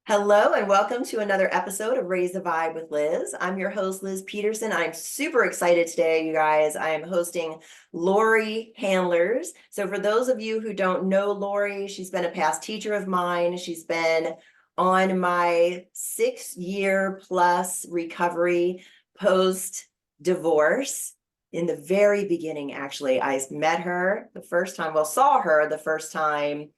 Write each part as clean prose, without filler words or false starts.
Hello and welcome to another episode of Raise the Vibe with Liz. I'm your host, Liz Peterson. I'm super excited today, you guys. I am hosting Laurie Handlers. So for those of you who don't know Laurie, she's been a past teacher of mine. She's been on my 6-year plus recovery post divorce. In the very beginning, actually, I met her the first time, saw her the first time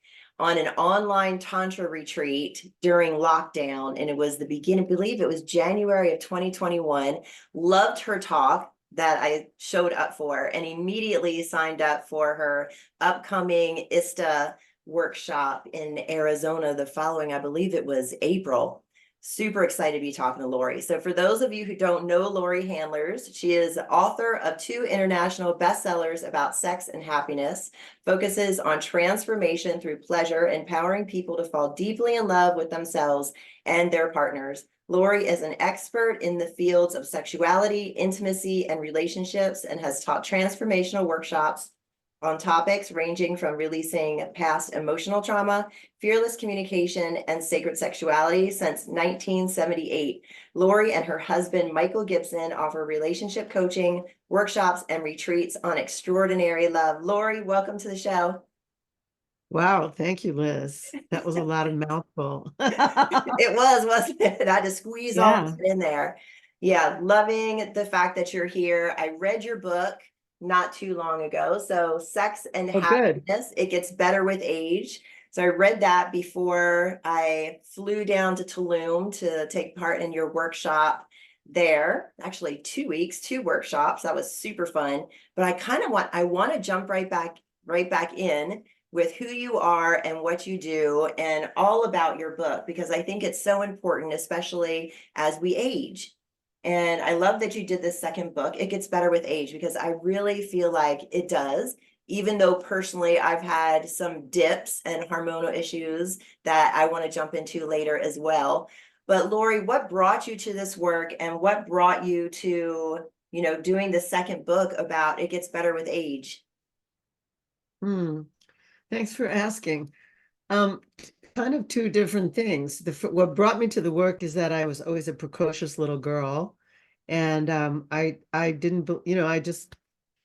on an online tantra retreat during lockdown. And it was the beginning, I believe it was January of 2021. Loved her talk that I showed up for and immediately signed up for her upcoming ISTA workshop in Arizona the following, I believe it was April. Super excited to be talking to Laurie. So for those of you who don't know Laurie Handlers, she is author of 2 international bestsellers about sex and happiness, focuses on transformation through pleasure, empowering people to fall deeply in love with themselves and their partners. Laurie is an expert in the fields of sexuality, intimacy, and relationships, and has taught transformational workshops on topics ranging from releasing past emotional trauma, fearless communication, and sacred sexuality since 1978. Laurie and her husband, Michael Gibson, offer relationship coaching, workshops, and retreats on extraordinary love. Laurie, welcome to the show. Wow, thank you, Liz. That was a lot of mouthful. It was, wasn't it? I had to squeeze all Yeah. this in there. Yeah, loving the fact that you're here. I read your book not too long ago. So, Sex and Oh, good. Happiness, It Gets Better with Age. So, I read that before I flew down to Tulum to take part in your workshop there. Actually, 2 weeks, 2 workshops. That was super fun. But I want to jump right back in with who you are and what you do and all about your book, because I think it's so important, especially as we age. And I love that you did this second book. It gets better with age because I really feel like it does. Even though personally I've had some dips and hormonal issues that I want to jump into later as well. But Laurie, what brought you to this work and what brought you to, doing the second book about It Gets Better with Age? Hmm. Thanks for asking. Um, Kind of two different things. What brought me to the work is that I was always a precocious little girl, and I didn't,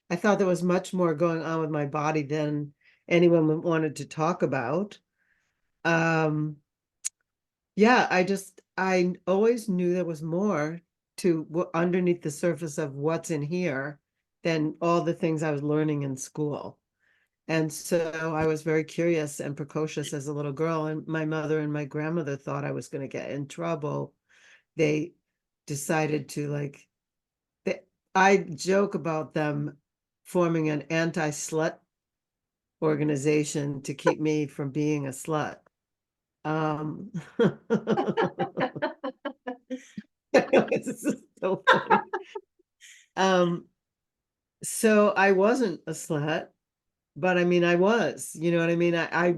I thought there was much more going on with my body than anyone wanted to talk about. Um, yeah, I always knew there was more to underneath the surface of what's in here than all the things I was learning in school. And so I was very curious and precocious as a little girl, and my mother and my grandmother thought I was going to get in trouble. They decided to they, I joke about them forming an anti-slut organization to keep me from being a slut. Um, This is so funny. Um, so I wasn't a slut, but I mean, I was, you know what I mean? I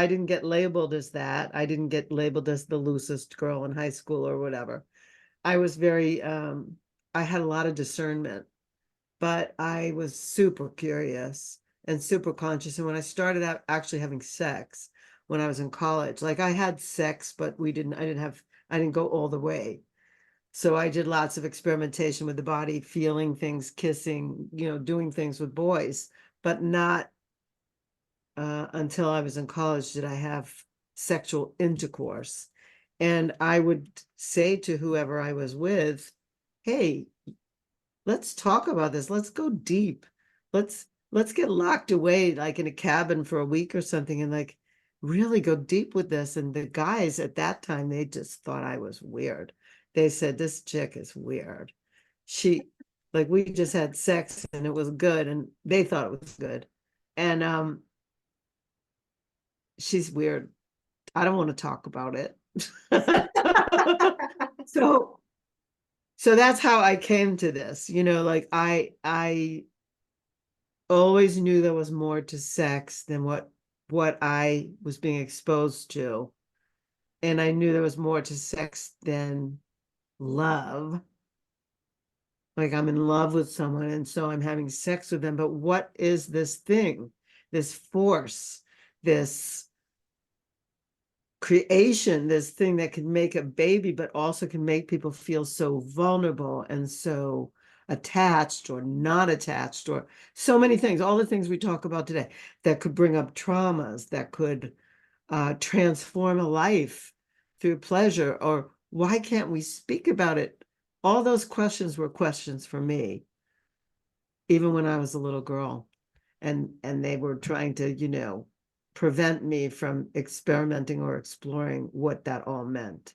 didn't get labeled as that. I didn't get labeled as the loosest girl in high school or whatever. I was I had a lot of discernment, but I was super curious and super conscious. And when I started out actually having sex when I was in college, like I had sex, but I didn't go all the way. So I did lots of experimentation with the body, feeling things, kissing, doing things with boys, but not until I was in college did I have sexual intercourse. And I would say to whoever I was with, hey, let's talk about this. Let's go deep. Let's get locked away like in a cabin for a week or something and like really go deep with this. And the guys at that time, they just thought I was weird. They said, this chick is weird. She we just had sex and it was good and they thought it was good. And she's weird. I don't want to talk about it. so so that's how I came to this. I always knew there was more to sex than what I was being exposed to. And I knew there was more to sex than love. Like I'm in love with someone and so I'm having sex with them. But what is this thing, this force, this creation, this thing that can make a baby, but also can make people feel so vulnerable and so attached or not attached, or so many things, all the things we talk about today that could bring up traumas, that could transform a life through pleasure, or why can't we speak about it? All those questions were questions for me, even when I was a little girl, and they were trying to, prevent me from experimenting or exploring what that all meant.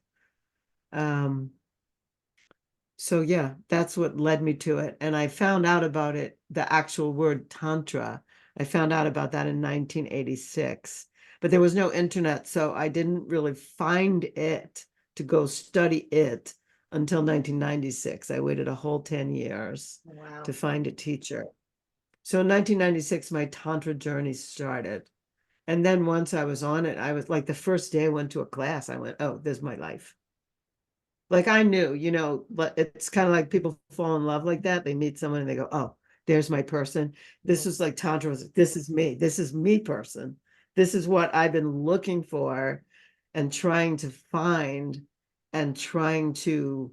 So yeah, that's what led me to it. And I found out about it, the actual word Tantra. I found out about that in 1986, but there was no internet, so I didn't really find it to go study it until 1996. I waited a whole 10 years Wow. to find a teacher. So in 1996, my Tantra journey started. And then once I was on it, I was like, the first day I went to a class, I went, oh, this is my life. Like I knew, but it's kind of like people fall in love like that. They meet someone and they go, oh, there's my person. This is like Tantra was, this is me person. This is what I've been looking for and trying to find and trying to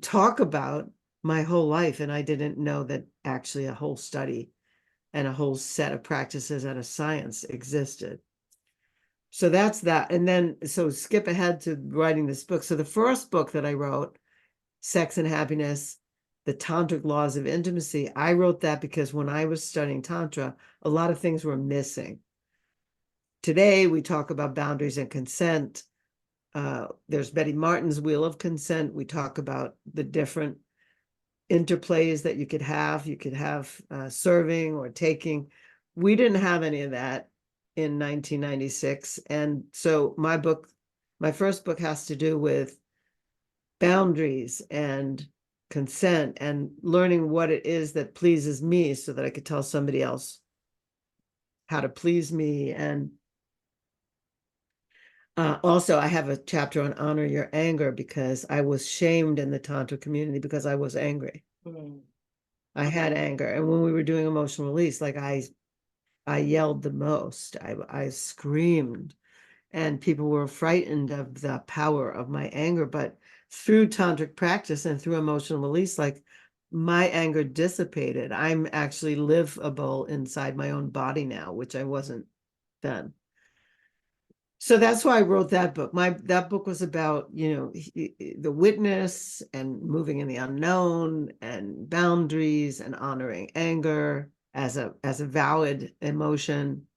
talk about my whole life. And I didn't know that actually a whole study and a whole set of practices and a science existed. So that's that. And then, so skip ahead to writing this book. So the first book that I wrote, Sex and Happiness, the Tantric Laws of Intimacy, I wrote that because when I was studying Tantra, a lot of things were missing. Today, we talk about boundaries and consent. There's Betty Martin's Wheel of Consent. We talk about the different interplays that you could have. You could have serving or taking. We didn't have any of that in 1996. And so my first book has to do with boundaries and consent and learning what it is that pleases me so that I could tell somebody else how to please me. And also, I have a chapter on honor your anger because I was shamed in the Tantra community because I was angry. Mm. I had anger. And when we were doing emotional release, like I yelled the most. I screamed, and people were frightened of the power of my anger. But through tantric practice and through emotional release, like my anger dissipated. I'm actually livable inside my own body now, which I wasn't then. So that's why I wrote that book. That book was about, the witness and moving in the unknown and boundaries and honoring anger as a valid emotion.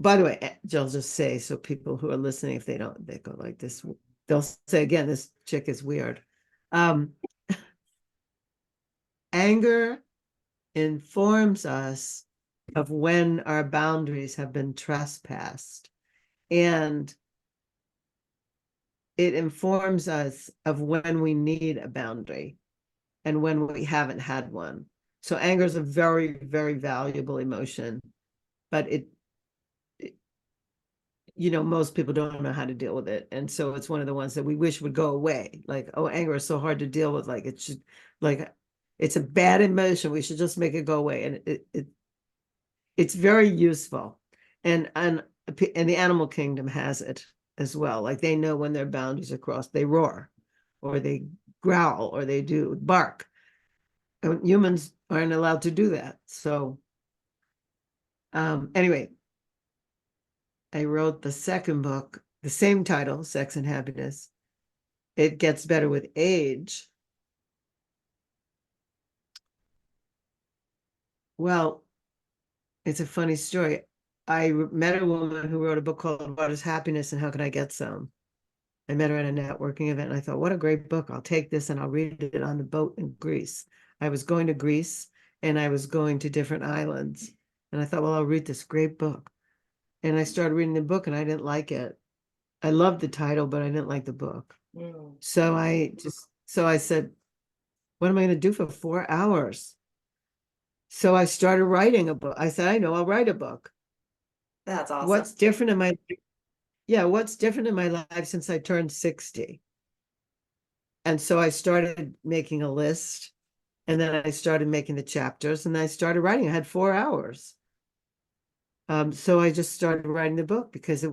By the way, Jill, just say, so people who are listening, if they don't, they go like this, they'll say again, this chick is weird. Anger informs us of when our boundaries have been trespassed. And it informs us of when we need a boundary and when we haven't had one. So anger is a very, very valuable emotion, but most people don't know how to deal with it. And so it's one of the ones that we wish would go away. Like, oh, anger is so hard to deal with. Like it's a bad emotion. We should just make it go away. And it's very useful. And the animal kingdom has it as well. Like they know when their boundaries are crossed, they roar or they growl or they do bark. And humans aren't allowed to do that. So anyway, I wrote the second book, the same title, Sex and Happiness. It gets better with age. Well, it's a funny story. I met a woman who wrote a book called What is Happiness and How Can I Get Some? I met her at a networking event and I thought, what a great book. I'll take this and I'll read it on the boat in Greece. I was going to Greece and I was going to different islands. And I thought, well, I'll read this great book. And I started reading the book and I didn't like it. I loved the title, but I didn't like the book. Mm. So I said, what am I going to do for 4 hours? So I started writing a book. I said, I know, I'll write a book. That's awesome. What's different in my life since I turned 60? And so I started making a list, and then I started making the chapters, and I started writing. I had 4 hours. So I just started writing the book because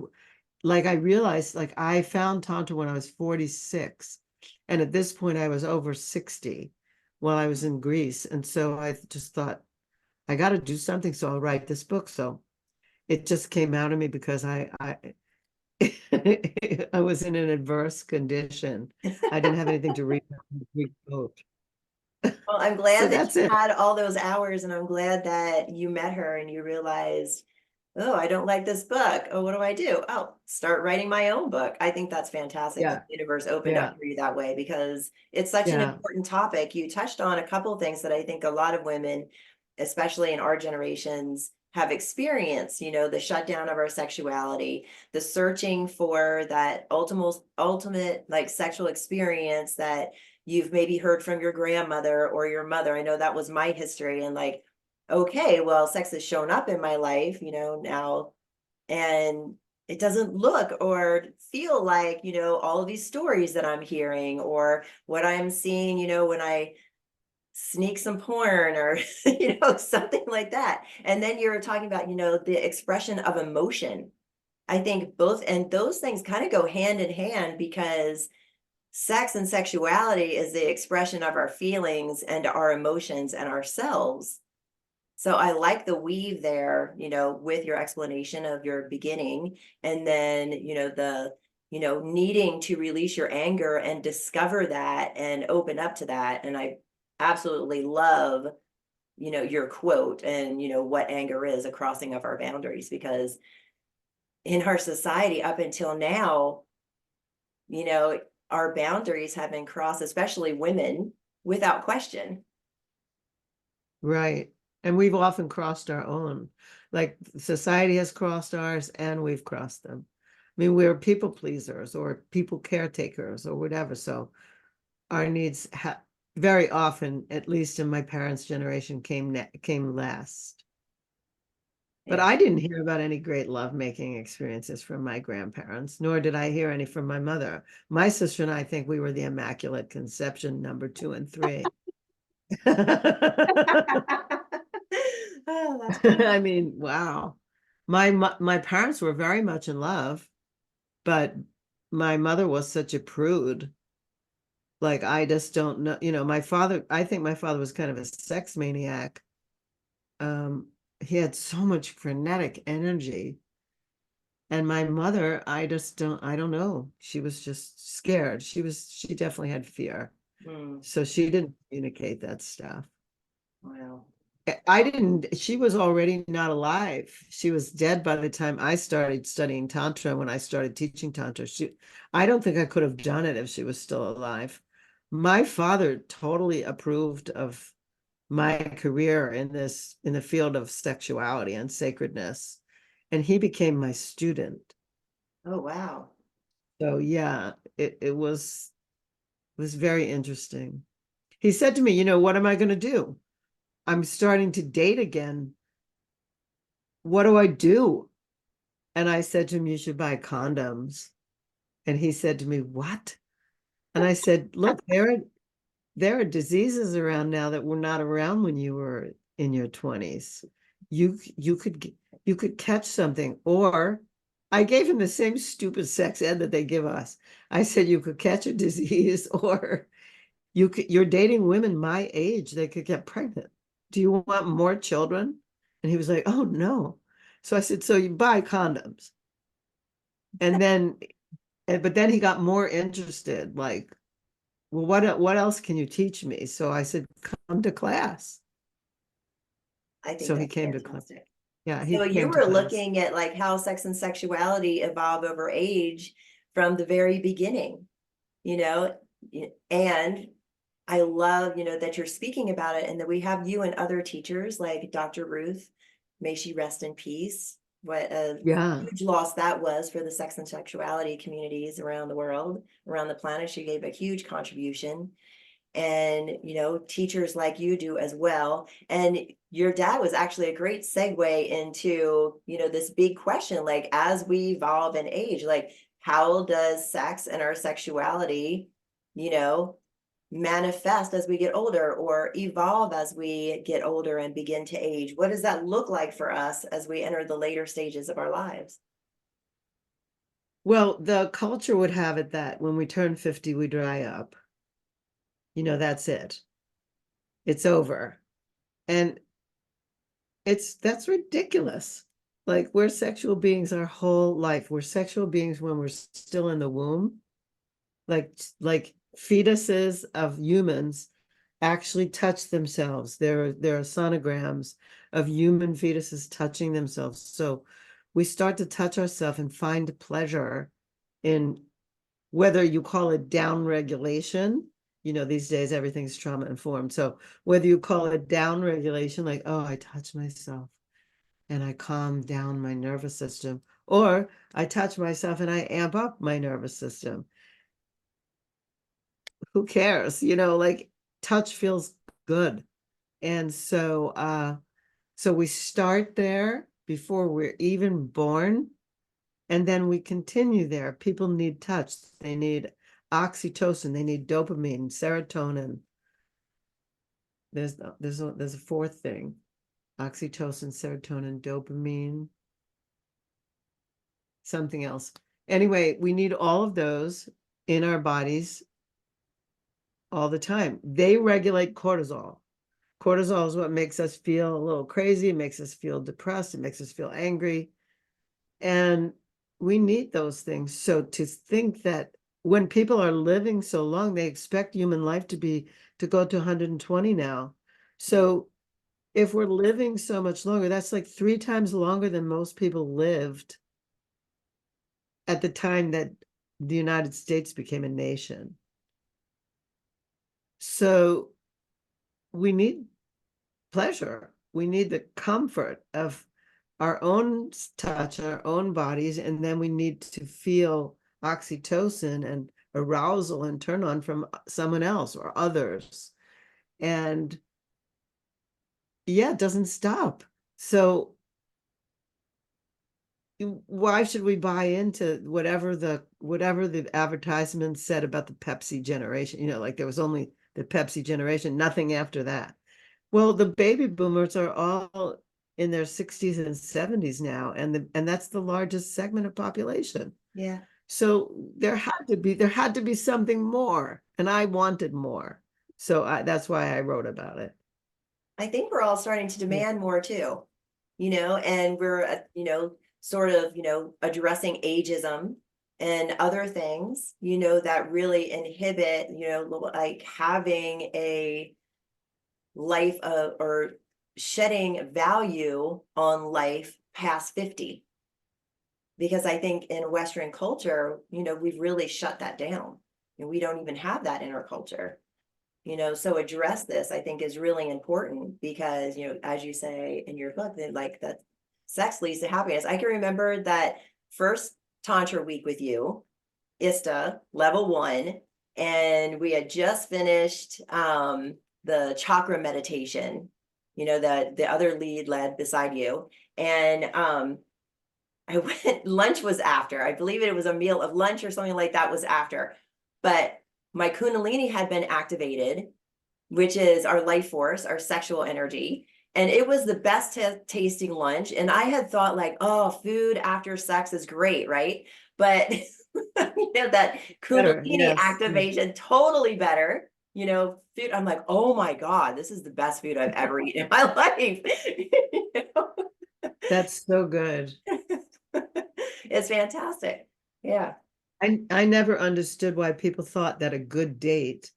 like I realized, like I found Tantra when I was 46. And at this point I was over 60 while I was in Greece. And so I just thought, I got to do something. So I'll write this book. So it just came out of me because I was in an adverse condition. I didn't have anything to read on the Greek boat. Well, I'm So glad that that's you it. had all those hours, and I'm glad that you met her and you realized, oh, I don't like this book. Oh, what do I do? Oh, start writing my own book. I think that's fantastic that Yeah. the universe opened up Yeah. for you that way because it's such an Yeah. important topic. You touched on a couple of things that I think a lot of women, especially in our generations, have experienced, the shutdown of our sexuality, the searching for that ultimate like sexual experience that you've maybe heard from your grandmother or your mother. I know that was my history, and like, okay, well, sex has shown up in my life, now, and it doesn't look or feel like, all of these stories that I'm hearing or what I'm seeing, when I sneak some porn or, something like that. And then you're talking about, the expression of emotion. I think both, and those things kind of go hand in hand because sex and sexuality is the expression of our feelings and our emotions and ourselves. So I like the weave there, with your explanation of your beginning and then, needing to release your anger and discover that and open up to that. And I absolutely love, your quote and, what anger is, a crossing of our boundaries, because in our society up until now, you know, our boundaries have been crossed, especially women, without question. Right. And we've often crossed our own. Like society has crossed ours and we've crossed them. I mean, we're people pleasers or people caretakers or whatever. So our needs very often, at least in my parents' generation, came last. But Yeah. I didn't hear about any great lovemaking experiences from my grandparents, nor did I hear any from my mother. My sister and I think we were the Immaculate Conception number 2 and 3. Oh, that's funny. I mean, wow. My parents were very much in love, but my mother was such a prude. Like I just don't know, my father, I think my father was kind of a sex maniac. He had so much frenetic energy. And my mother, I don't know. She was just scared. She definitely had fear. Mm, So she didn't communicate that stuff. wow. I didn't, she was already not alive. She was dead by the time I started studying Tantra when I started teaching Tantra. I don't think I could have done it if she was still alive. My father totally approved of my career in the field of sexuality and sacredness. And he became my student. Oh, wow. So yeah, it was very interesting. He said to me, what am I going to do? I'm starting to date again. What do I do? And I said to him, you should buy condoms. And he said to me, what? And I said, look, there are diseases around now that were not around when you were in your 20s. You could catch something. Or I gave him the same stupid sex ed that they give us. I said you could catch a disease, or you're dating women my age, they could get pregnant. Do you want more children? And he was like, oh no. So I said, so you buy condoms. And then but then he got more interested, like, well, what else can you teach me? So I said, come to class. I think So he that's came to class. fantastic. Yeah, he So you came to were class. looking at like how sex and sexuality evolve over age from the very beginning, you know, and I love, that you're speaking about it and that we have you and other teachers like Dr. Ruth, may she rest in peace. What a Yeah. huge loss that was for the sex and sexuality communities around the world, around the planet. She gave a huge contribution. And, teachers like you do as well. And your dad was actually a great segue into, this big question, like as we evolve and age, like how does sex and our sexuality, you know, manifest as we get older or evolve as we get older and begin to age? What does that look like for us as we enter the later stages of our lives? Well, the culture would have it that when we turn 50, we dry up. That's it. It's over. And that's ridiculous. Like, we're sexual beings our whole life. We're sexual beings when we're still in the womb. Like fetuses of humans actually touch themselves. There are sonograms of human fetuses touching themselves. So we start to touch ourselves and find pleasure in, whether you call it down regulation. These days everything's trauma informed. So whether you call it down regulation, like, oh, I touch myself and I calm down my nervous system, or I touch myself and I amp up my nervous system. Who cares? Like, touch feels good. And so we start there before we're even born, and then we continue there. People need touch. They need oxytocin, they need dopamine, serotonin. There's a fourth thing: oxytocin, serotonin, dopamine, something else. Anyway, we need all of those in our bodies all the time. They regulate cortisol. Cortisol is what makes us feel a little crazy, makes us feel depressed, it makes us feel angry. And we need those things. So to think that when people are living so long, they expect human life to go to 120 now. So if we're living so much longer, that's like 3 times longer than most people lived at the time that the United States became a nation. So we need pleasure. We need the comfort of our own touch, our own bodies, and then we need to feel oxytocin and arousal and turn on from someone else or others. And yeah, it doesn't stop. So why should we buy into whatever the advertisement said about the Pepsi generation? Like, there was only the Pepsi generation, nothing after that. Well, the baby boomers are all in their 60s and 70s now, and that's the largest segment of population. Yeah. So there had to be something more, and I wanted more. So that's why I wrote about it. I think we're all starting to demand more too, and we're, sort of, addressing ageism and other things, that really inhibit, like having a life or shedding value on life past 50. Because I think in Western culture, we've really shut that down, and we don't even have that in our culture. So address this, I think, is really important because, as you say in your book, that like that sex leads to happiness. I can remember that first Tantra week with you, ISTA level 1, and we had just finished the chakra meditation, the other lead led beside you. And I went, lunch was after. I believe it was a meal of lunch or something like that was after. But my Kundalini had been activated, which is our life force, our sexual energy. And it was the best tasting lunch. And I had thought, like, oh, food after sex is great, right? But that Better, Kundalini yes. activation, totally better. Food, I'm like, oh my God, this is the best food I've ever eaten in my life. That's so good. It's fantastic. Yeah. I never understood why people thought that a good date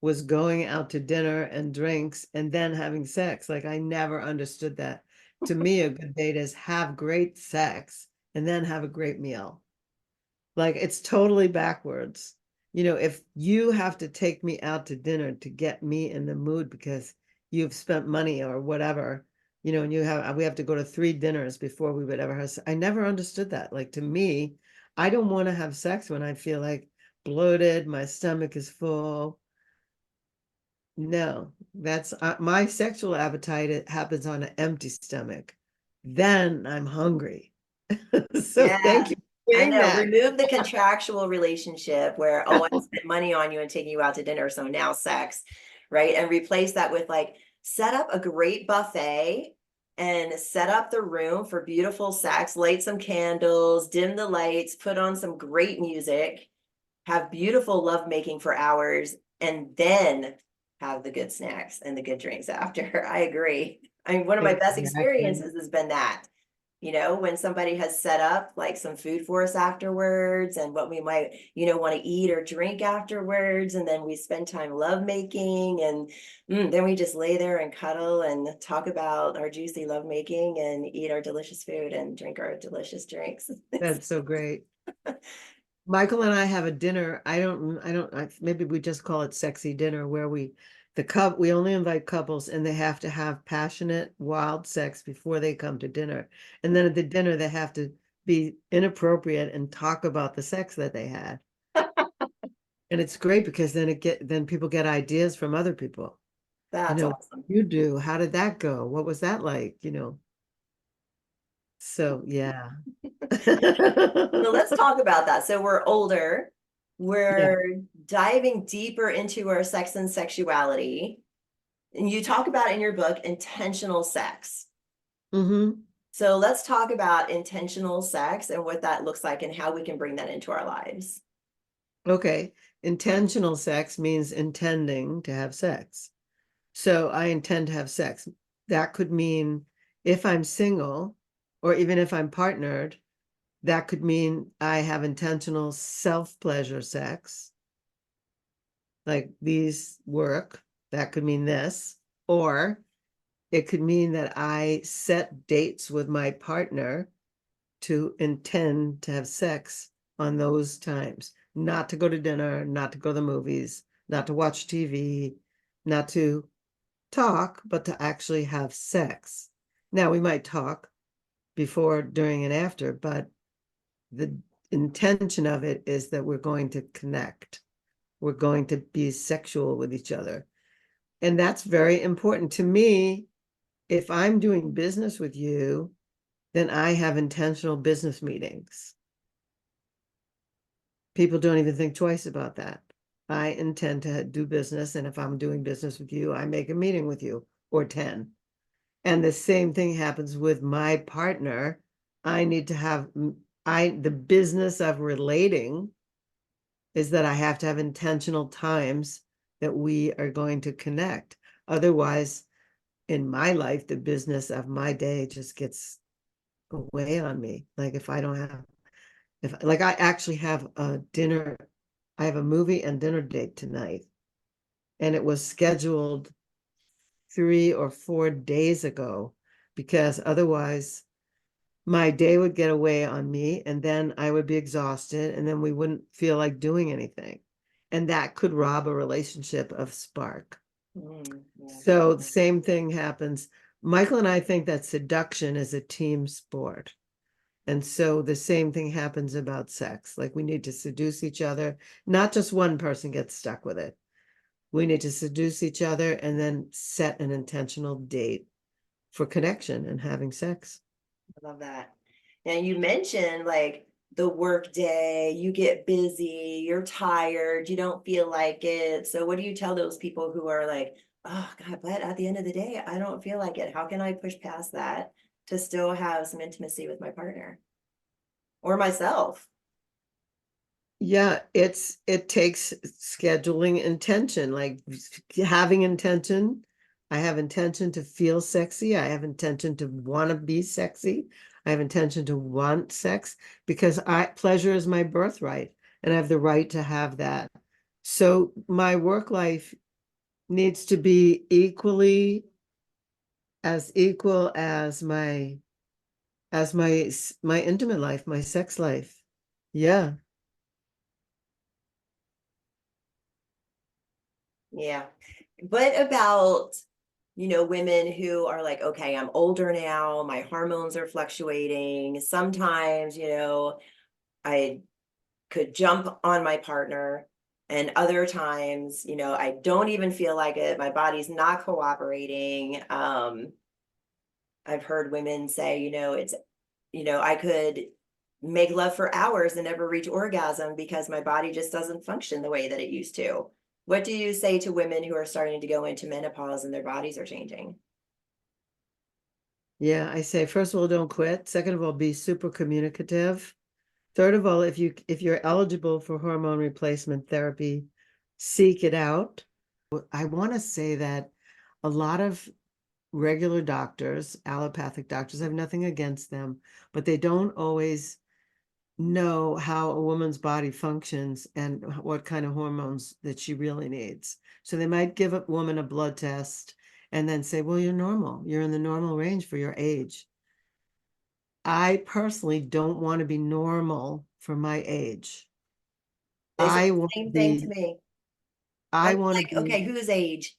was going out to dinner and drinks and then having sex. Like, I never understood that. To me, a good date is have great sex and then have a great meal. Like, it's totally backwards. If you have to take me out to dinner to get me in the mood because you've spent money or whatever, and we have to go to 3 dinners before we would ever have. I never understood that. Like, to me, I don't want to have sex when I feel like bloated, my stomach is full. No, that's my sexual appetite. It happens on an empty stomach. Then I'm hungry. So thank Yeah. you for I saying know. that. Remove the contractual relationship where, oh, I spent money on you and taking you out to dinner, so now sex, right? And replace that with, like, set up a great buffet and set up the room for beautiful sex, light some candles, dim the lights, put on some great music, have beautiful lovemaking for hours, and then have the good snacks and the good drinks after. I agree. I mean, one of my best Exactly. experiences has been that, when somebody has set up like some food for us afterwards and what we might, want to eat or drink afterwards. And then we spend time lovemaking and then we just lay there and cuddle and talk about our juicy lovemaking and eat our delicious food and drink our delicious drinks. That's so great. Michael and I have a dinner. Maybe we just call it sexy dinner, where we only invite couples and they have to have passionate, wild sex before they come to dinner. And then at the dinner, they have to be inappropriate and talk about the sex that they had. And it's great because then people get ideas from other people. That's awesome. You do. How did that go? What was that like? So yeah. So let's talk about that. So we're older, Yeah. we're diving deeper into our sex and sexuality. And you talk about in your book intentional sex. Mm-hmm. So let's talk about intentional sex and what that looks like and how we can bring that into our lives. Okay. Intentional sex means intending to have sex. So I intend to have sex. That could mean if I'm single or even if I'm partnered, that could mean I have intentional self-pleasure sex. Like these work. That could mean this. Or it could mean that I set dates with my partner to intend to have sex on those times, not to go to dinner, not to go to the movies, not to watch TV, not to talk, but to actually have sex. Now, we might talk before, during, and after, but the intention of it is that we're going to connect. We're going to be sexual with each other. And that's very important to me. If I'm doing business with you, then I have intentional business meetings. People don't even think twice about that. I intend to do business, and if I'm doing business with you, I make a meeting with you or 10. And the same thing happens with my partner. I need to have the business of relating is that I have to have intentional times that we are going to connect. Otherwise, in my life, the business of my day just gets away on me. Like if I don't have, if like I actually have a dinner, I have a movie and dinner date tonight, and it was scheduled 3 or 4 days ago because otherwise my day would get away on me and then I would be exhausted and then we wouldn't feel like doing anything. And that could rob a relationship of spark. Yeah. So the same thing happens. Michael and I think that seduction is a team sport. And so the same thing happens about sex. Like we need to seduce each other. Not just one person gets stuck with it. We need to seduce each other and then set an intentional date for connection and having sex. I love that. And you mentioned like the work day, you get busy, you're tired, you don't feel like it. So what do you tell those people who are like, oh God, but at the end of the day, I don't feel like it. How can I push past that to still have some intimacy with my partner or myself? Yeah, it takes scheduling intention, like having intention. I have intention to feel sexy. I have intention to want to be sexy. I have intention to want sex because pleasure is my birthright and I have the right to have that. So my work life needs to be equal as my intimate life, my sex life. Yeah. Yeah. What about, women who are like, okay, I'm older now, my hormones are fluctuating. Sometimes, I could jump on my partner. And other times, I don't even feel like it. My body's not cooperating. I've heard women say, I could make love for hours and never reach orgasm because my body just doesn't function the way that it used to. What do you say to women who are starting to go into menopause and their bodies are changing? Yeah, I say, first of all, don't quit. Second of all, be super communicative. Third of all, if you're eligible for hormone replacement therapy, seek it out. I want to say that a lot of regular doctors, allopathic doctors, I have nothing against them, but they don't always know how a woman's body functions and what kind of hormones that she really needs. So they might give a woman a blood test and then say, well, you're normal. You're in the normal range for your age. I personally don't want to be normal for my age. They said I the want to same thing to be, me. I I'm want to like, be, okay, whose age?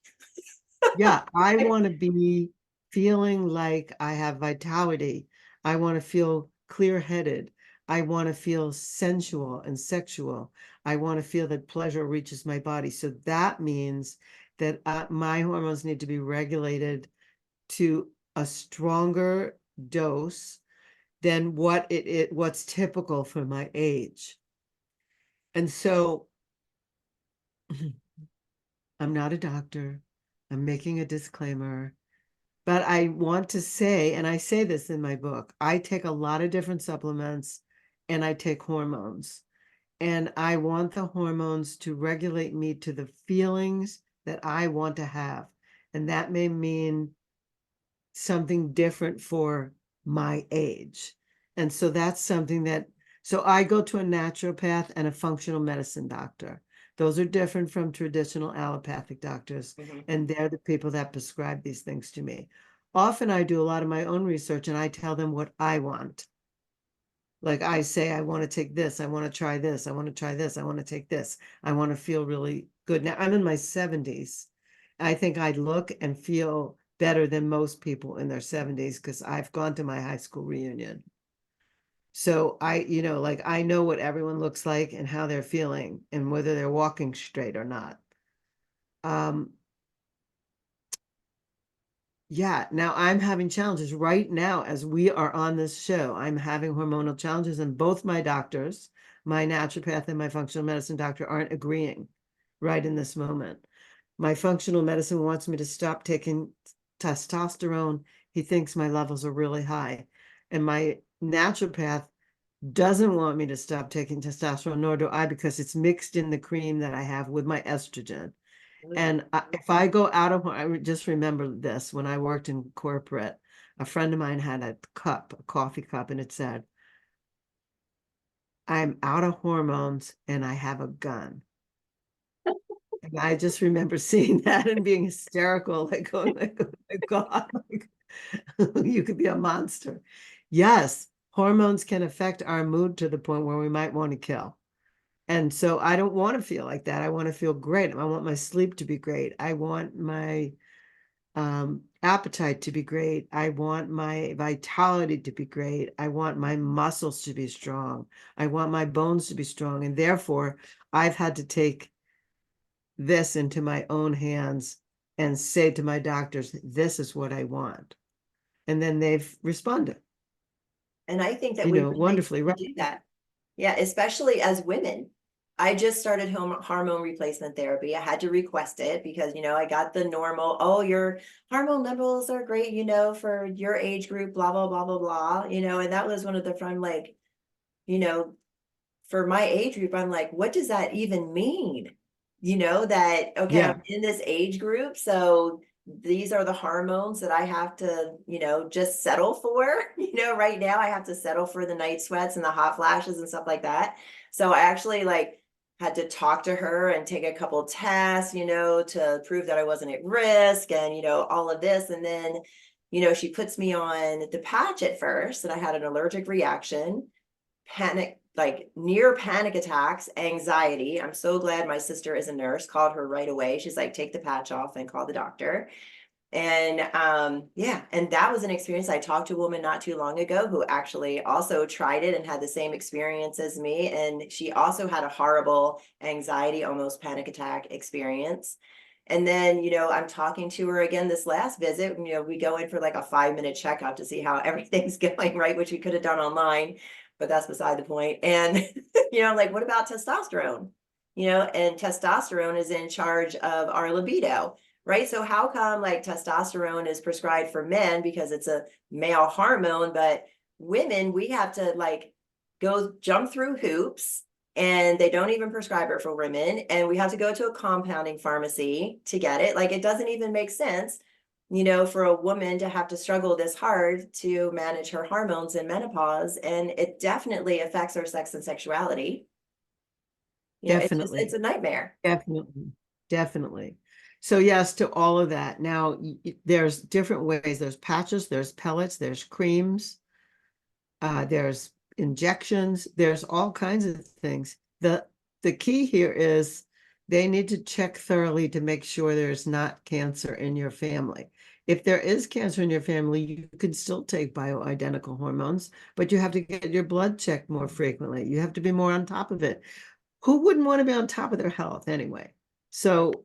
yeah, I want to be feeling like I have vitality. I want to feel clear-headed. I want to feel sensual and sexual. I want to feel that pleasure reaches my body. So that means that my hormones need to be regulated to a stronger dose than what's typical for my age. And so I'm not a doctor. I'm making a disclaimer. But I want to say, and I say this in my book, I take a lot of different supplements and I take hormones. And I want the hormones to regulate me to the feelings that I want to have. And that may mean something different for my age. And so that's something that, so I go to a naturopath and a functional medicine doctor. Those are different from traditional allopathic doctors, Mhm. and they're the people that prescribe these things to me. Often I do a lot of my own research and I tell them what I want. Like I say, I want to take this, I want to try this, I want to try this, I want to take this, I want to feel really good. Now I'm in my 70s. I think I look and feel better than most people in their 70s because I've gone to my high school reunion. So like I know what everyone looks like and how they're feeling and whether they're walking straight or not. Um, Yeah, now I'm having challenges right now as we are on this show. I'm having hormonal challenges, and both my doctors, my naturopath and my functional medicine doctor, aren't agreeing right in this moment. My functional medicine wants me to stop taking testosterone. He thinks my levels are really high. And my naturopath doesn't want me to stop taking testosterone, nor do I, because it's mixed in the cream that I have with my estrogen. And if I go out of, I just remember this, when I worked in corporate, a friend of mine had a coffee cup, and it said, I'm out of hormones and I have a gun. And I just remember seeing that and being hysterical, like going like, oh my God, like, you could be a monster. Yes, hormones can affect our mood to the point where we might want to kill. And so I don't want to feel like that. I want to feel great. I want my sleep to be great. I want my appetite to be great. I want my vitality to be great. I want my muscles to be strong. I want my bones to be strong. And therefore, I've had to take this into my own hands and say to my doctors, this is what I want. And then they've responded, And I think that we really wonderfully. need Right. to do that. Yeah, especially as women. I just started hormone replacement therapy. I had to request it because, I got the normal, oh, your hormone levels are great, for your age group, blah, blah, blah, blah, blah, and that was one of the fun, like, you know, for my age group, I'm like, what does that even mean? That, okay, I'm Yeah. in this age group, so these are the hormones that I have to, just settle for. Right now I have to settle for the night sweats and the hot flashes and stuff like that. So I actually like had to talk to her and take a couple tests, to prove that I wasn't at risk and, all of this. And then, she puts me on the patch at first, and I had an allergic reaction, panic, like near panic attacks, anxiety. I'm so glad my sister is a nurse, called her right away. She's like, take the patch off and call the doctor. And yeah, and that was an experience. I talked to a woman not too long ago who actually also tried it and had the same experience as me. And she also had a horrible anxiety, almost panic attack experience. And then, I'm talking to her again this last visit. We go in for like a 5-minute checkup to see how everything's going, right? Which we could have done online, but that's beside the point. And, like, what about testosterone? And testosterone is in charge of our libido, right? So how come like testosterone is prescribed for men because it's a male hormone, but women, we have to like go jump through hoops and they don't even prescribe it for women. And we have to go to a compounding pharmacy to get it. Like it doesn't even make sense, for a woman to have to struggle this hard to manage her hormones in menopause. And it definitely affects her sex and sexuality. It's Definitely. a nightmare. Definitely. Definitely. So yes, to all of that. Now, there's different ways. There's patches, there's pellets, there's creams, there's injections, there's all kinds of things. The key here is they need to check thoroughly to make sure there's not cancer in your family. If there is cancer in your family, you can still take bioidentical hormones, but you have to get your blood checked more frequently. You have to be more on top of it. Who wouldn't want to be on top of their health anyway? So,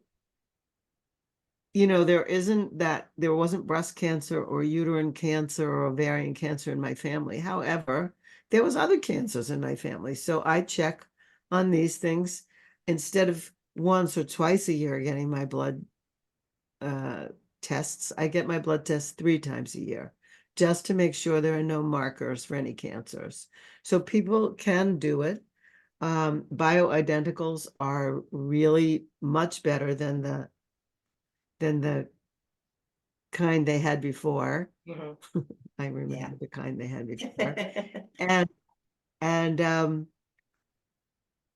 there wasn't breast cancer or uterine cancer or ovarian cancer in my family. However, there was other cancers in my family. So I check on these things instead of once or twice a year getting my blood tests. I get my blood tests 3 times a year just to make sure there are no markers for any cancers. So people can do it. Bioidenticals are really much better than the kind they had before. Mhm. I Yeah. remember the kind they had before. And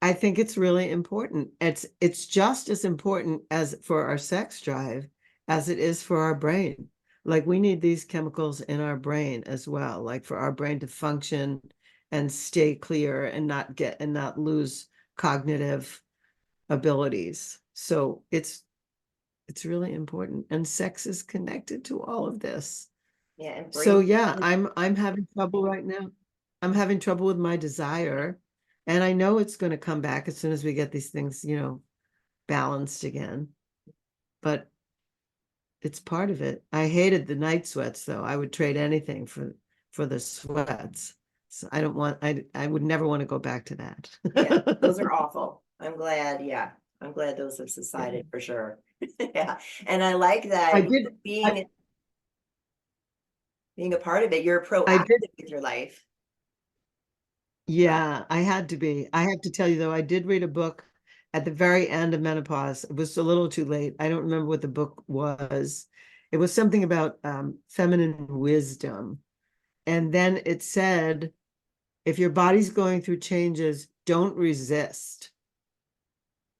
I think it's really important. It's just as important as for our sex drive as it is for our brain. Like we need these chemicals in our brain as well, like for our brain to function and stay clear and not lose cognitive abilities. So it's really important. And sex is connected to all of this. Yeah, and So brain. yeah, I'm having trouble right now. I'm having trouble with my desire. And I know it's going to come back as soon as we get these things, balanced again. But it's part of it. I hated the night sweats though. I would trade anything for the sweats. So I would never want to go back to that. Yeah, those are awful. Yeah, I'm glad those have Yeah. subsided for sure. Yeah, and I like I that did I, being a part of it, you're I proactive did with your life. Yeah, I had to be. I have to tell you though, I did read a book at the very end of menopause. It was a little too late. I don't remember what the book was. It was something about feminine wisdom. And then it said, if your body's going through changes, don't resist.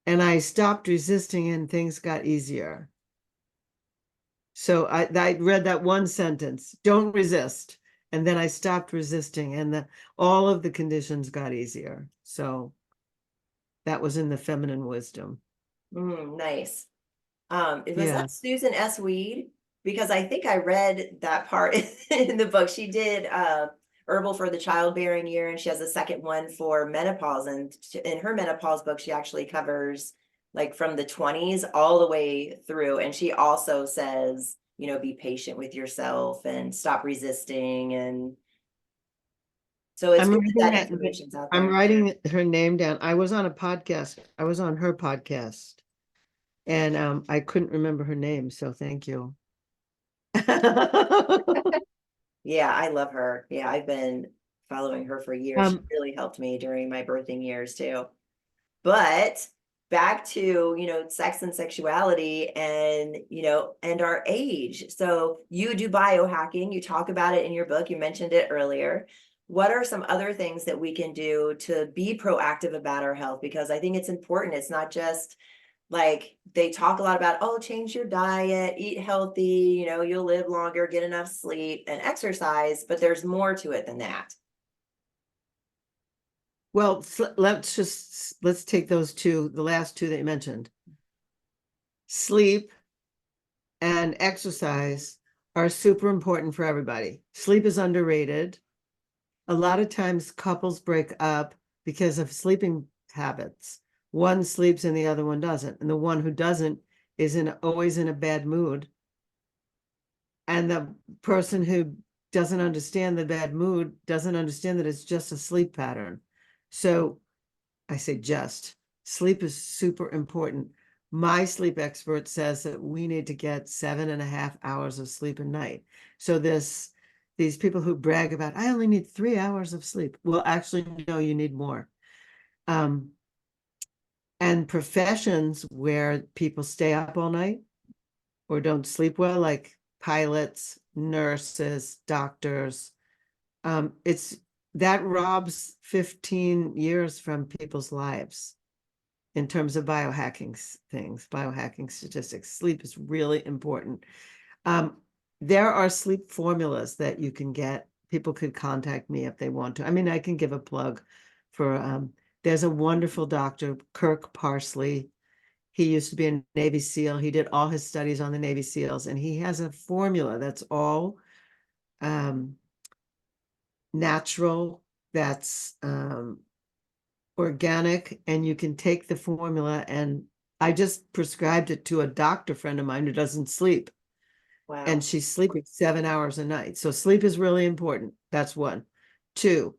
And I stopped resisting and things got easier. So I read that one sentence, don't resist. And then I stopped resisting and all of the conditions got easier. So that was in the feminine wisdom. Nice. Was Yeah. that Susan S. Weed? Because I think I read that part in the book. She did herbal for the childbearing year, and she has a second one for menopause. And in her menopause book, she actually covers like from the 20s all the way through. And she also says, be patient with yourself and stop resisting. And so it's I'm good that writing that that, information's out I'm there. writing her name down. I was on a podcast. I was on her podcast and I couldn't remember her name, so thank you. Yeah, I love her. Yeah, I've been following her for years. She Um, really helped me during my birthing years too. But back to, sex and sexuality and, and our age. So you do biohacking, you talk about it in your book, you mentioned it earlier. What are some other things that we can do to be proactive about our health? Because I think it's important. It's not just like they talk a lot about, oh, change your diet, eat healthy, you'll live longer, get enough sleep and exercise, but there's more to it than that. well, let's take those two, the last two that you mentioned. Sleep and exercise are super important for everybody. Sleep is underrated. A lot of times couples break up because of sleeping habits. One sleeps and the other one doesn't. And the one who doesn't is always in a bad mood. And the person who doesn't understand the bad mood doesn't understand that it's just a sleep pattern. So I say sleep is super important. my sleep expert says that we need to get 7.5 hours of sleep a night. So these people who brag about, I only need 3 hours of sleep. Well, actually, no, you need more. And professions where people stay up all night or don't sleep well, like pilots, nurses, doctors, it's that robs 15 years from people's lives in terms of biohacking things, biohacking statistics. Sleep is really important. There are sleep formulas that you can get. People could contact me if they want to. I mean, I can give a plug for, there's a wonderful doctor, Kirk Parsley. He used to be a Navy SEAL. He did all his studies on the Navy SEALs, and he has a formula that's all natural, that's organic, and you can take the formula, and I just prescribed it to a doctor friend of mine who doesn't sleep. Wow. And she's sleeping 7 hours a night. So sleep is really important. That's one. Two,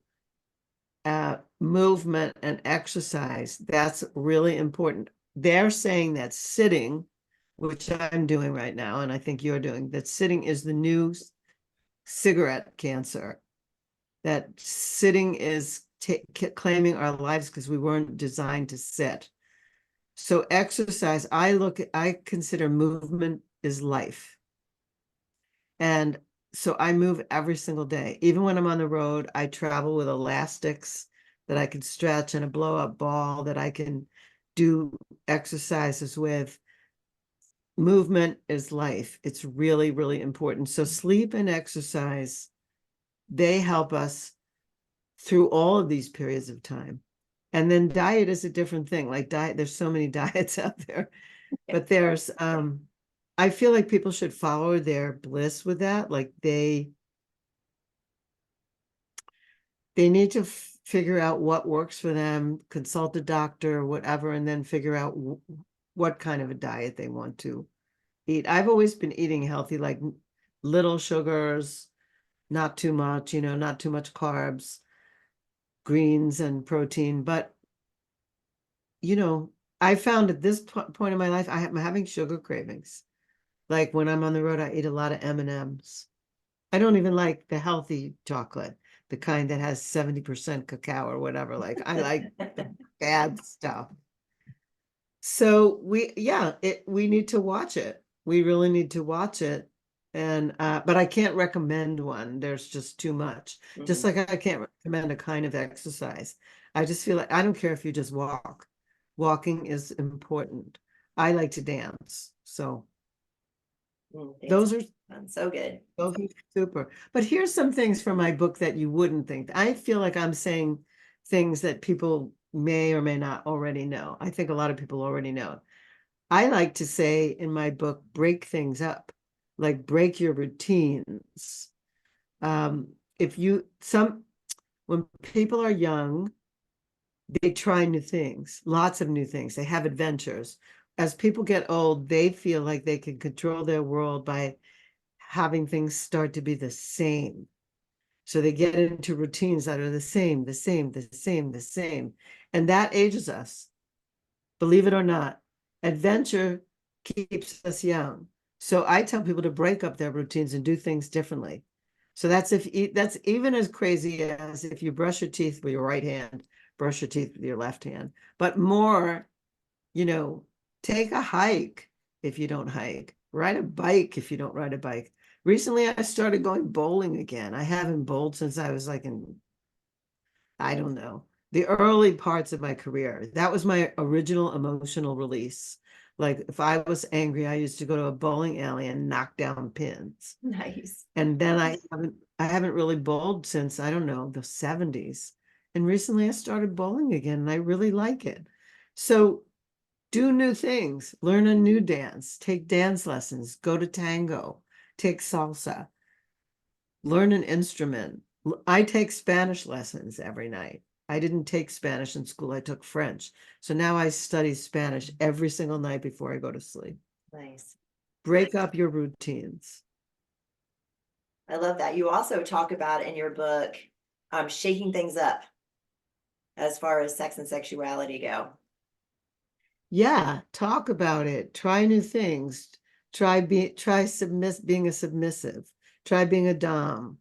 movement and exercise. That's really important. They're saying that sitting, which I'm doing right now, and I think you're doing, that sitting is the new cigarette cancer. That sitting is claiming our lives because we weren't designed to sit. So exercise, I consider movement is life. And so I move every single day. Even when I'm on the road, I travel with elastics that I can stretch and a blow up ball that I can do exercises with. Movement is life. It's really, really important. So sleep and exercise, they help us through all of these periods of time. And then diet is a different thing. Like there's so many diets out there, but there's, I feel like people should follow their bliss with that. Like they need to figure out what works for them, consult a doctor or whatever, and then figure out what kind of a diet they want to eat. I've always been eating healthy, like little sugars, not too much, not too much carbs, greens and protein. But, I found at this point in my life, I'm having sugar cravings. Like when I'm on the road, I eat a lot of M&Ms. I don't even like the healthy chocolate, the kind that has 70% cacao or whatever. Like I like the bad stuff. So we need to watch it. We really need to watch it. And but I can't recommend one. There's just too much. Just like I can't recommend a kind of exercise. I just feel like I don't care if you just walk. Walking is important. I like to dance. So those are so good. those are super. But here's some things from my book that you wouldn't think. I feel like I'm saying things that people may or may not already know. I think a lot of people already know. I like to say in my book, break things up, like break your routines. If you when people are young, they try new things, lots of new things. They have adventures. As people get old, they feel like they can control their world by having things start to be the same. So they get into routines that are the same, the same, the same, the same. And that ages us. Believe it or not, adventure keeps us young. So I tell people to break up their routines and do things differently. So that's even as crazy as if you brush your teeth with your right hand, brush your teeth with your left hand. But more, take a hike if you don't hike, ride a bike if you don't ride a bike. Recently, I started going bowling again. I haven't bowled since I was like I don't know, the early parts of my career. That was my original emotional release. Like if I was angry, I used to go to a bowling alley and knock down pins. Nice. And then I haven't really bowled since, I don't know, the 70s. And recently I started bowling again and I really like it. So do new things, learn a new dance, take dance lessons, go to tango, take salsa, learn an instrument. I take Spanish lessons every night. I didn't take Spanish in school. I took French. So now I study Spanish every single night before I go to sleep. Nice. Break up your routines. I love that. You also talk about in your book, shaking things up as far as sex and sexuality go. Yeah, talk about it. Try new things. Being a submissive. Try being a dom.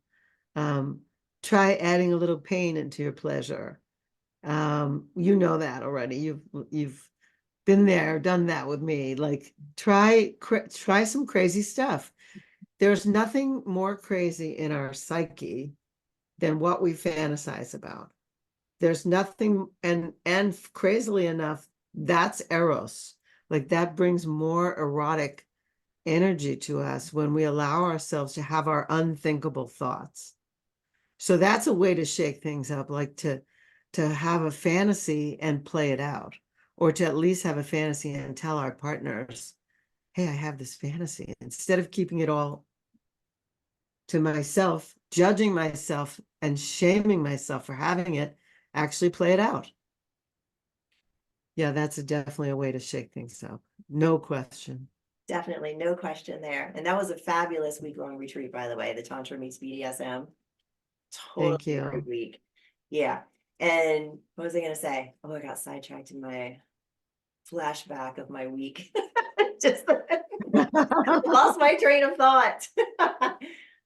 Um, Try adding a little pain into your pleasure. You know that already. You've been there, done that with me. Like try some crazy stuff. There's nothing more crazy in our psyche than what we fantasize about. There's nothing, and crazily enough, that's eros. Like that brings more erotic energy to us when we allow ourselves to have our unthinkable thoughts. So that's a way to shake things up, like to have a fantasy and play it out, or to at least have a fantasy and tell our partners, hey, I have this fantasy, instead of keeping it all to myself, judging myself and shaming myself for having it, actually play it out. Yeah, that's definitely a way to shake things up. No question. Definitely, no question there. And that was a fabulous week-long retreat, by the way, the Tantra meets BDSM. Totally Thank a great you. week. Yeah. And what was I going to say? Oh, I got sidetracked in my flashback of my week. Just lost my train of thought.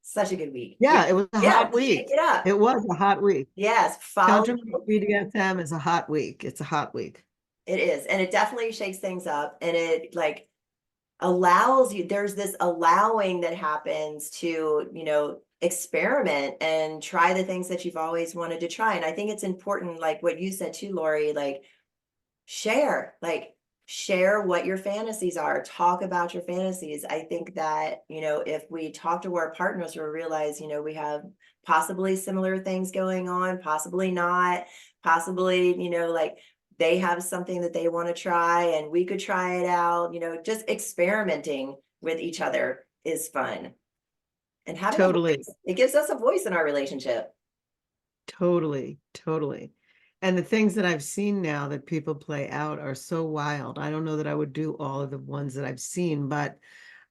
Such a good week. Yeah. Yeah, it was a Yeah. hot Shake week. it up. It was a hot week. Yes. Follow. Tantra BDSM is a hot week. It's a hot week. It is. And it definitely shakes things up. And it like allows you, there's this allowing that happens to, experiment and try the things that you've always wanted to try. And I think it's important, like what you said too, Laurie, like share what your fantasies are, talk about your fantasies. I think that, if we talk to our partners, we'll realize, we have possibly similar things going on, possibly not, possibly, like they have something that they want to try and we could try it out, just experimenting with each other is fun. And having a Totally, voice, it gives us a voice in our relationship. totally, totally. And the things that I've seen now that people play out are so wild. I don't know that I would do all of the ones that I've seen, but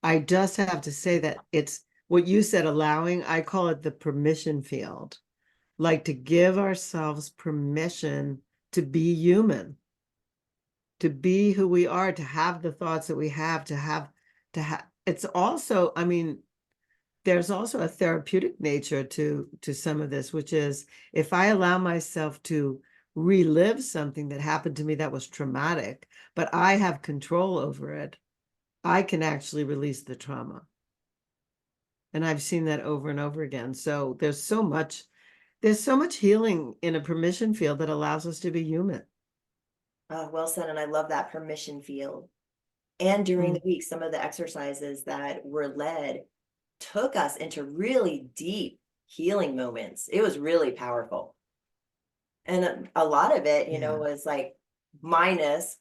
I just have to say that it's what you said, allowing, I call it the permission field, like to give ourselves permission to be human, to be who we are, to have the thoughts that we have, it's also, I mean, there's also a therapeutic nature to some of this, which is if I allow myself to relive something that happened to me that was traumatic, but I have control over it, I can actually release the trauma. And I've seen that over and over again. So there's so much healing in a permission field that allows us to be human. Well said. And I love that permission field. And during Mm. the week, some of the exercises that were led took us into really deep healing moments. It was really powerful. And a lot of it, Yeah. was like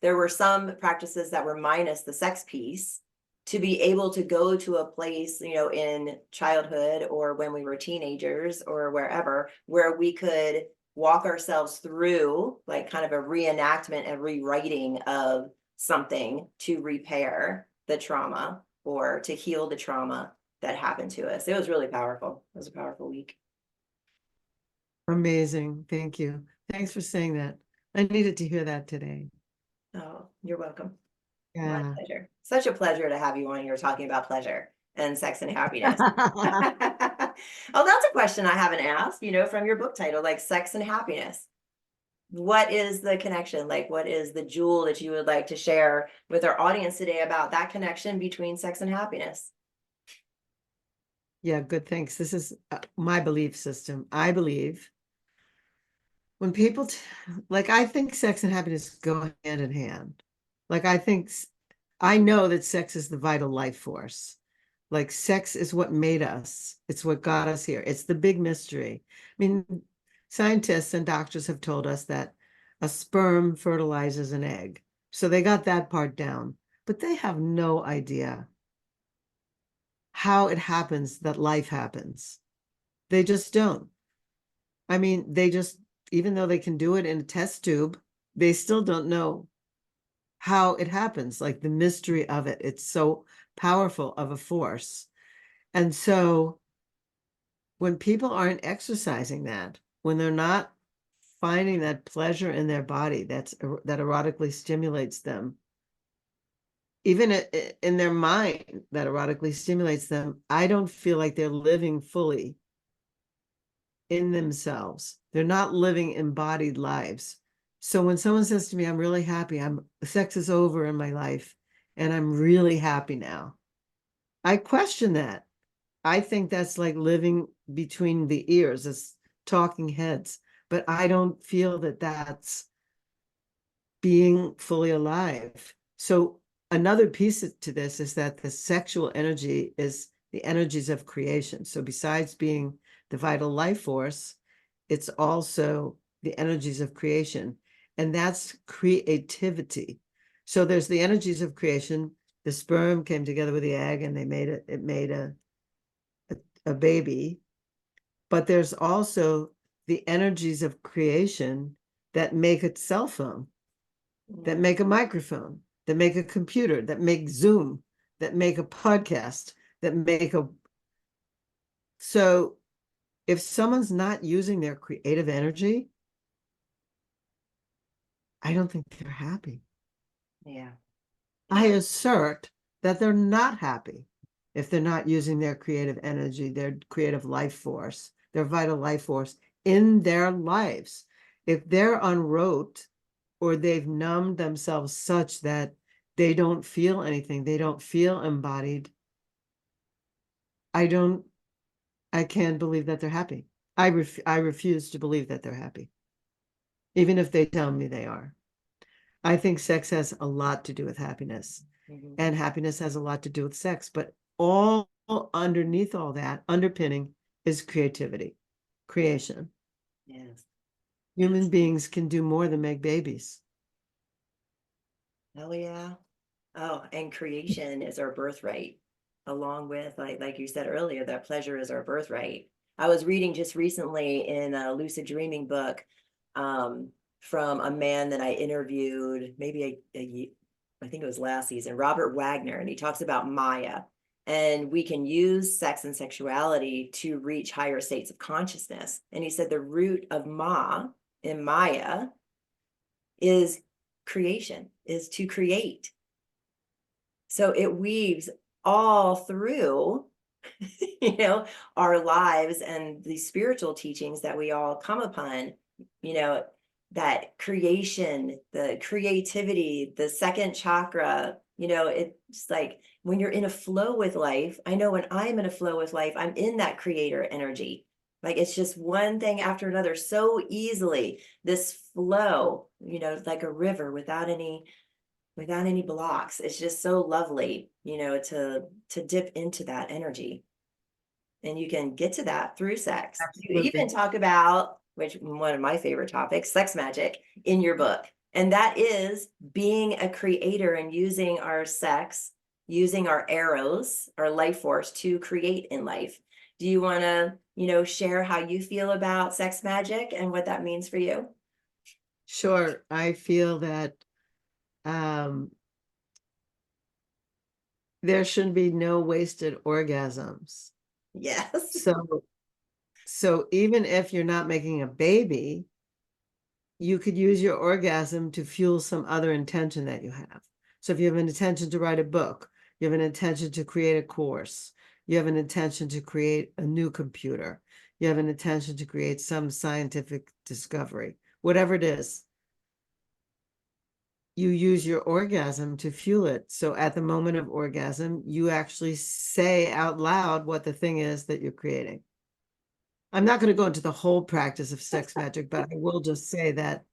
there were some practices that were minus the sex piece to be able to go to a place, in childhood or when we were teenagers or wherever, where we could walk ourselves through like kind of a reenactment and rewriting of something to repair the trauma or to heal the trauma that happened to us. It was really powerful. It was a powerful week. Amazing. Thank you. Thanks for saying that. I needed to hear that today. Oh, you're welcome. My Yeah. pleasure. Such a pleasure to have you on here talking about pleasure and sex and happiness. Oh, that's a question I haven't asked, from your book title, like sex and happiness. What is the connection? Like, what is the jewel that you would like to share with our audience today about that connection between sex and happiness? Yeah, good. Thanks. This is my belief system. I believe when people like, I think sex and happiness go hand in hand. Like, I know that sex is the vital life force. Like, sex is what made us. It's what got us here. It's the big mystery. I mean, scientists and doctors have told us that a sperm fertilizes an egg. So they got that part down, but they have no idea how it happens that life happens. They just don't. I mean, even though they can do it in a test tube, they still don't know how it happens, like the mystery of it. It's so powerful of a force. And so when people aren't exercising that, when they're not finding that pleasure in their body that erotically stimulates them, even in their mind that erotically stimulates them, I don't feel like they're living fully in themselves. They're not living embodied lives. So when someone says to me, I'm really happy, sex is over in my life, and I'm really happy now, I question that. I think that's like living between the ears, as talking heads. But I don't feel that that's being fully alive. So another piece to this is that the sexual energy is the energies of creation. So besides being the vital life force, it's also the energies of creation, and that's creativity. So there's the energies of creation. The sperm came together with the egg, and it made a baby. But there's also the energies of creation that make a cell phone, that make a microphone, that make a computer, that make Zoom, that make a podcast, that make a. So if someone's not using their creative energy, I don't think they're happy. Yeah. I assert that they're not happy if they're not using their creative energy, their creative life force, their vital life force in their lives. If they're unwrote, or they've numbed themselves such that they don't feel anything, they don't feel embodied, I can't believe that they're happy. I refuse to believe that they're happy, even if they tell me they are. I think sex has a lot to do with happiness, Mhm. and happiness has a lot to do with sex, but all underneath all that, underpinning, is creativity, creation. Yes. Human beings can do more than make babies. Oh, yeah. Oh, and creation is our birthright, along with, like you said earlier, that pleasure is our birthright. I was reading just recently in a lucid dreaming book, um, from a man that I interviewed maybe I think it was last season, Robert Wagner, and he talks about Maya. And we can use sex and sexuality to reach higher states of consciousness. And he said the root of Ma in Maya is creation, is to create. So it weaves all through, you know, our lives and the spiritual teachings that we all come upon, you know, that creation, the creativity, the second chakra, it's like when you're in a flow with life. I know when I'm in a flow with life, I'm in that creator energy. Like it's just one thing after another so easily. This flow, like a river without any blocks. It's just so lovely, to dip into that energy. And you can get to that through sex. You even Absolutely. talk about, which one of my favorite topics, sex magic, in your book. And that is being a creator and using our sex, using our arrows, our life force to create in life. Do you want to, share how you feel about sex magic and what that means for you? Sure. I feel that um, there should be no wasted orgasms. Yes. So, so even if you're not making a baby, you could use your orgasm to fuel some other intention that you have. So if you have an intention to write a book, you have an intention to create a course, you have an intention to create a new computer, you have an intention to create some scientific discovery, whatever it is, you use your orgasm to fuel it. So at the moment of orgasm, you actually say out loud what the thing is that you're creating. I'm not going to go into the whole practice of sex magic, but I will just say that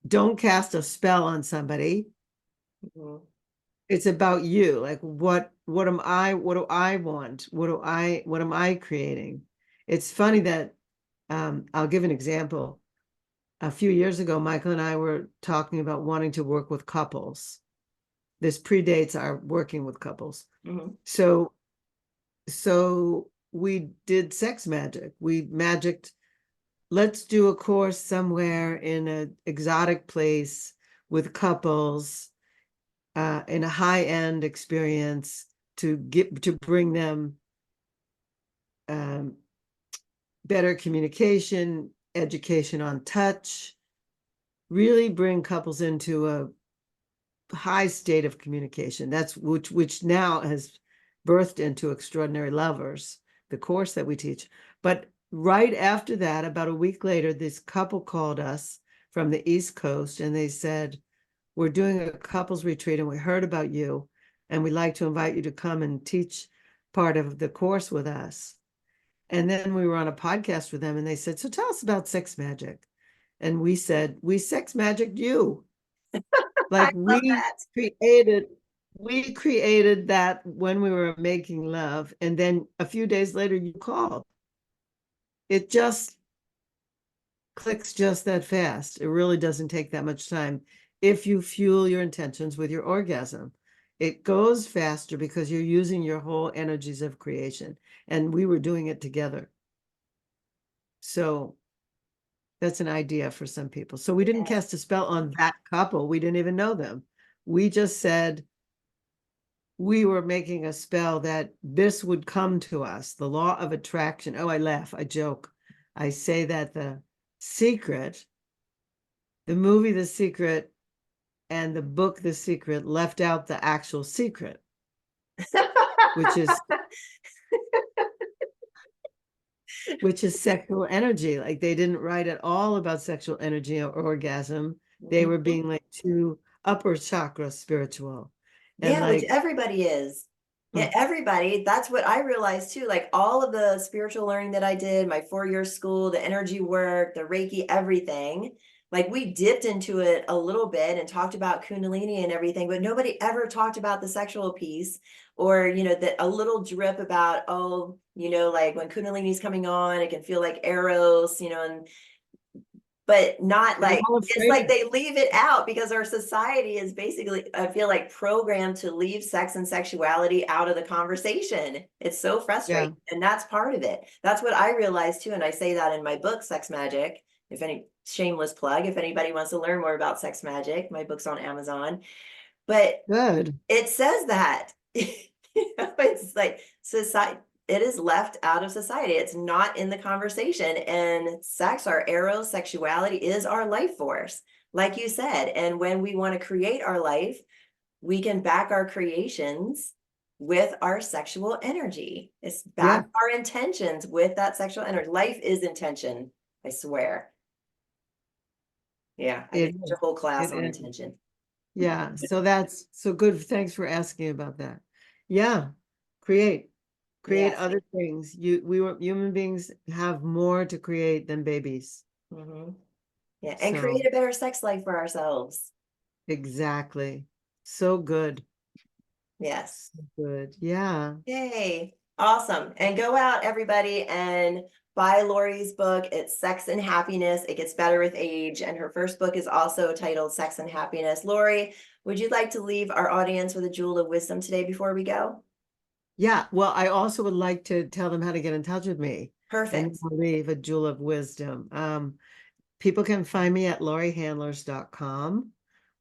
don't cast a spell on somebody. Mhm. It's about you. Like what am I, what do I want? What am I creating? It's funny that I'll give an example. A few years ago, Michael and I were talking about wanting to work with couples. This predates our working with couples. Mhm. So we did sex magic. We magicked, let's do a course somewhere in an exotic place with couples, in a high-end experience to bring them um, better communication, education on touch, really bring couples into a high state of communication. That's which now has birthed into Extraordinary Lovers, the course that we teach. But right after that, about a week later, this couple called us from the East Coast and they said, we're doing a couples retreat and we heard about you and we'd like to invite you to come and teach part of the course with us. And then we were on a podcast with them and they said, so tell us about sex magic. And we said, we sex magicked you. I Like love that. we created that when we were making love. And then a few days later you called. It just clicks just that fast. It really doesn't take that much time if you fuel your intentions with your orgasm. It goes faster because you're using your whole energies of creation. And we were doing it together. So that's an idea for some people. So we didn't cast a spell on that couple. We didn't even know them. We just said we were making a spell that this would come to us, the law of attraction. Oh, I laugh, I joke. I say that The Secret, the movie The Secret, and the book The Secret left out the actual secret, which is sexual energy. Like they didn't write at all about sexual energy or orgasm. They were being like too upper chakra spiritual. And Yeah, which like, everybody is. Yeah, everybody. That's what I realized too. Like all of the spiritual learning that I did, my 4 year school, the energy work, the Reiki, everything. Like we dipped into it a little bit and talked about Kundalini and everything, but nobody ever talked about the sexual piece or, that a little drip about, oh, like when Kundalini's coming on, it can feel like Eros, and but not they're like all it's afraid like of it. they leave it out because our society is basically, I feel like, programmed to leave sex and sexuality out of the conversation. It's so Yeah, frustrating, and that's part of it. That's what I realized too, and I say that in my book, Sex Magic. If any shameless plug, if anybody wants to learn more about sex magic, my book's on Amazon. But good. it says that it's like society, it is left out of society. It's not in the conversation. And sex, our eros, sexuality is our life force, like you said. And when we want to create our life, we can back our creations with our sexual energy. It's Yeah, back our intentions with that sexual energy. Life is intention, I swear. Yeah, I it could teach a is. whole class It on is. intention. Yeah, so that's so good. Thanks for asking about that. Yeah, create Yes. other things. Human beings have more to create than babies. Mhm. Yeah, and So create a better sex life for ourselves. exactly. So good. Yes. So good. Yeah. Yay. Awesome. And go out, everybody, and buy Laurie's book. It's Sex and Happiness. It gets better with age. And her first book is also titled Sex and Happiness. Laurie, would you like to leave our audience with a jewel of wisdom today before we go? Yeah. Well, I also would like to tell them how to get in touch with me and Perfect. I'll leave a jewel of wisdom. People can find me at lauriehandlers.com,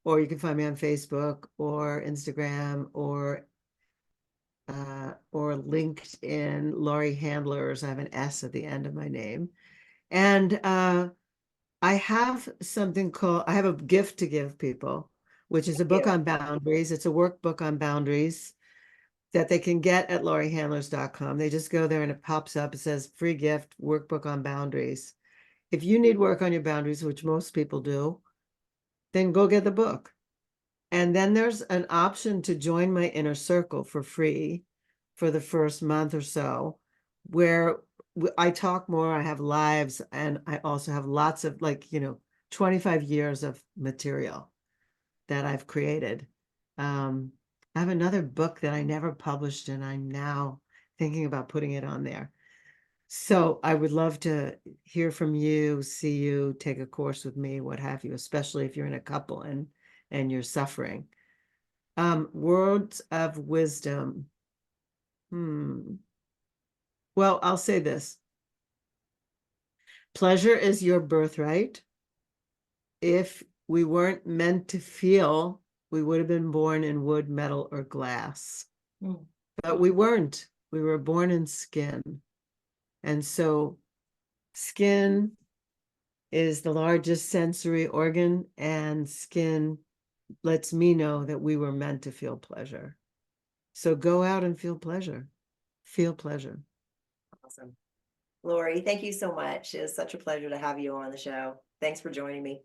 or you can find me on Facebook or Instagram or LinkedIn, Laurie Handlers. I have an S at the end of my name. And I have something called, I have a gift to give people, which is a book You. on boundaries. It's a workbook on boundaries that they can get at lauriehandlers.com. They just go there and it pops up. It says free gift, workbook on boundaries. If you need work on your boundaries, which most people do, then go get the book. And then there's an option to join my inner circle for free for the first month or so, where I talk more, I have lives, and I also have lots of 25 years of material that I've created. I have another book that I never published, and I'm now thinking about putting it on there. So I would love to hear from you, see you, take a course with me, what have you, especially if you're in a couple and you're suffering. Words of wisdom. Well, I'll say this. Pleasure is your birthright. If we weren't meant to feel, we would have been born in wood, metal, or glass. Mm. But we weren't. We were born in skin. And so skin is the largest sensory organ, and skin lets me know that we were meant to feel pleasure. So go out and feel pleasure. Feel pleasure. Awesome. Laurie, thank you so much. It was such a pleasure to have you on the show. Thanks for joining me.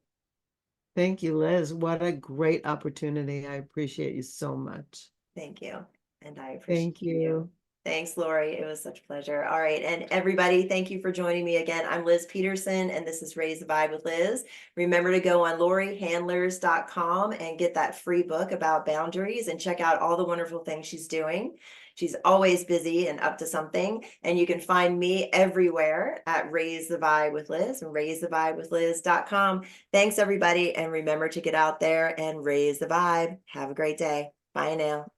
Thank you, Liz. What a great opportunity. I appreciate you so much. Thank you. And I appreciate Thank you. Thanks, Laurie. It was such a pleasure. All right. And everybody, thank you for joining me again. I'm Liz Peterson, and this is Raise the Vibe with Liz. Remember to go on lauriehandlers.com and get that free book about boundaries and check out all the wonderful things she's doing. She's always busy and up to something. And you can find me everywhere at Raise the Vibe with Liz and raisethevibewithliz.com. Thanks, everybody. And remember to get out there and raise the vibe. Have a great day. Bye now.